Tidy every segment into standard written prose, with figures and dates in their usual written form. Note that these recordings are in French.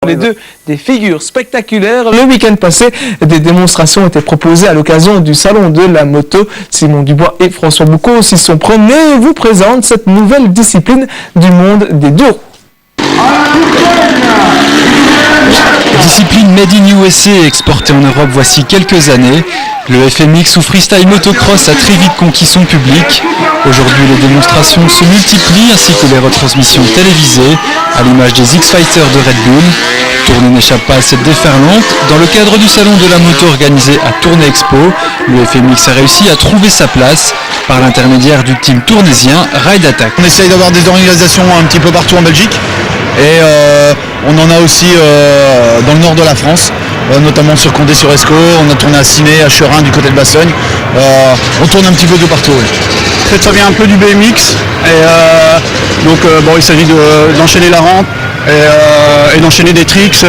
les deux des figures spectaculaires. Le week-end passé, des démonstrations étaient proposées à l'occasion du salon de la moto. Simon Dubois et François Boucaud s'y sont prenés et vous présentent cette nouvelle discipline du monde des deux roues. Discipline made in USA exportée en Europe voici quelques années, le FMX ou freestyle motocross a très vite conquis son public. Aujourd'hui, les démonstrations se multiplient ainsi que les retransmissions télévisées, à l'image des X-Fighters de Red Bull. Tournée n'échappe pas à cette déferlante. Dans le cadre du salon de la moto organisé à Tournai Expo, le FMX a réussi à trouver sa place par l'intermédiaire du team tournaisien Ride Attack. On essaye d'avoir des organisations un petit peu partout en Belgique et on en a aussi dans le nord de la France, notamment sur Condé-sur-Escaut. On a tourné à Ciney, à Cherin du côté de Bassogne. On tourne un petit peu de partout. Oui. Ça vient un peu du BMX et donc il s'agit d'enchaîner la rampe et d'enchaîner des tricks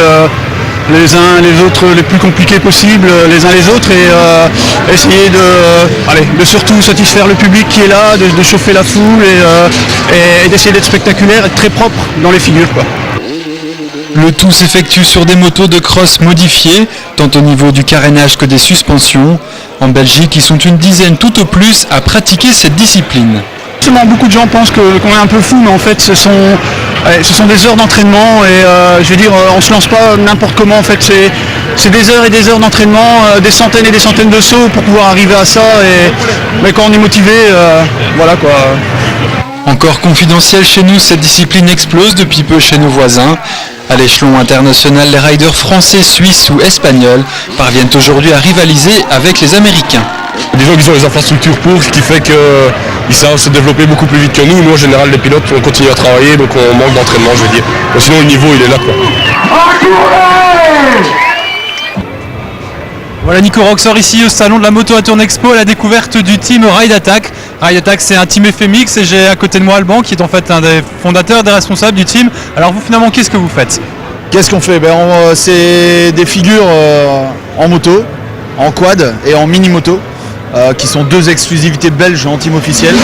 les uns les autres les plus compliqués possibles les uns les autres et essayer de surtout satisfaire le public qui est là, de chauffer la foule et d'essayer d'être spectaculaire et très propre dans les figures, quoi. Le tout s'effectue sur des motos de cross modifiées, tant au niveau du carénage que des suspensions. En Belgique, ils sont une dizaine tout au plus à pratiquer cette discipline. Beaucoup de gens pensent qu'on est un peu fou, mais en fait ce sont des heures d'entraînement et je veux dire, on se lance pas n'importe comment. En fait, c'est des heures et des heures d'entraînement, des centaines et des centaines de sauts pour pouvoir arriver à ça. Mais quand on est motivé, voilà quoi. Encore confidentiel chez nous, cette discipline explose depuis peu chez nos voisins. À l'échelon international, les riders français, suisses ou espagnols parviennent aujourd'hui à rivaliser avec les Américains. Des gens qui ont les infrastructures pour, ce qui fait qu'ils savent se développer beaucoup plus vite que nous. Nous, en général, les pilotes, on continue à travailler, donc on manque d'entraînement, je veux dire. Mais sinon, le niveau, il est là, quoi. Voilà, Nico Roxor ici au salon de la moto à Tournai Expo à la découverte du team Ride Attack. Ride Attack, c'est un team FMX et j'ai à côté de moi Alban qui est en fait un des fondateurs, des responsables du team. Alors vous, finalement, qu'est-ce que vous faites ? Qu'est-ce qu'on fait ? C'est des figures en moto, en quad et en mini-moto, qui sont deux exclusivités belges en team officiel.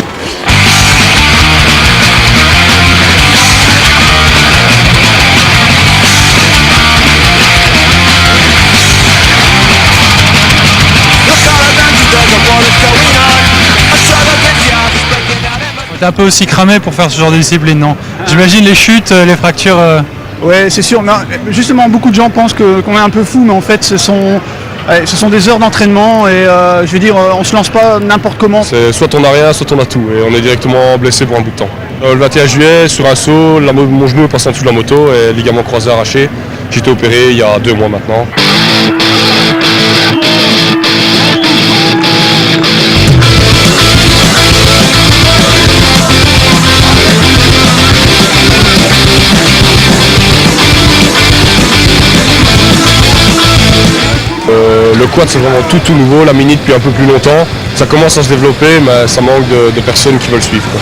T'es un peu aussi cramé pour faire ce genre de discipline, non ? J'imagine les chutes, les fractures... Ouais, c'est sûr. Mais justement, beaucoup de gens pensent qu'on est un peu fou, mais en fait, ce sont des heures d'entraînement et je veux dire, on se lance pas n'importe comment. C'est soit on n'a rien, soit on a tout et on est directement blessé pour un bout de temps. Le 21 juillet, sur un saut, mon genou est passé en dessous de la moto et ligament croisé arraché. J'ai été opéré il y a 2 mois maintenant. Le quad, c'est vraiment tout nouveau, la mini depuis un peu plus longtemps. Ça commence à se développer, mais ça manque de personnes qui veulent suivre, quoi.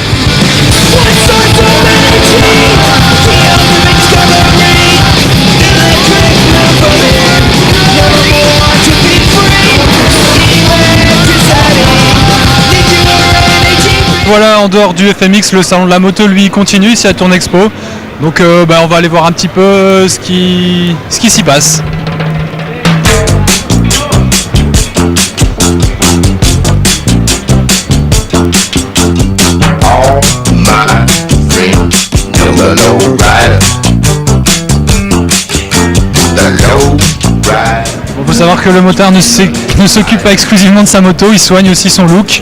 Voilà, en dehors du FMX, le salon de la moto, lui, continue ici à Tournai Expo. Donc on va aller voir un petit peu ce qui s'y passe. Faut savoir que le motard ne s'occupe pas exclusivement de sa moto, il soigne aussi son look.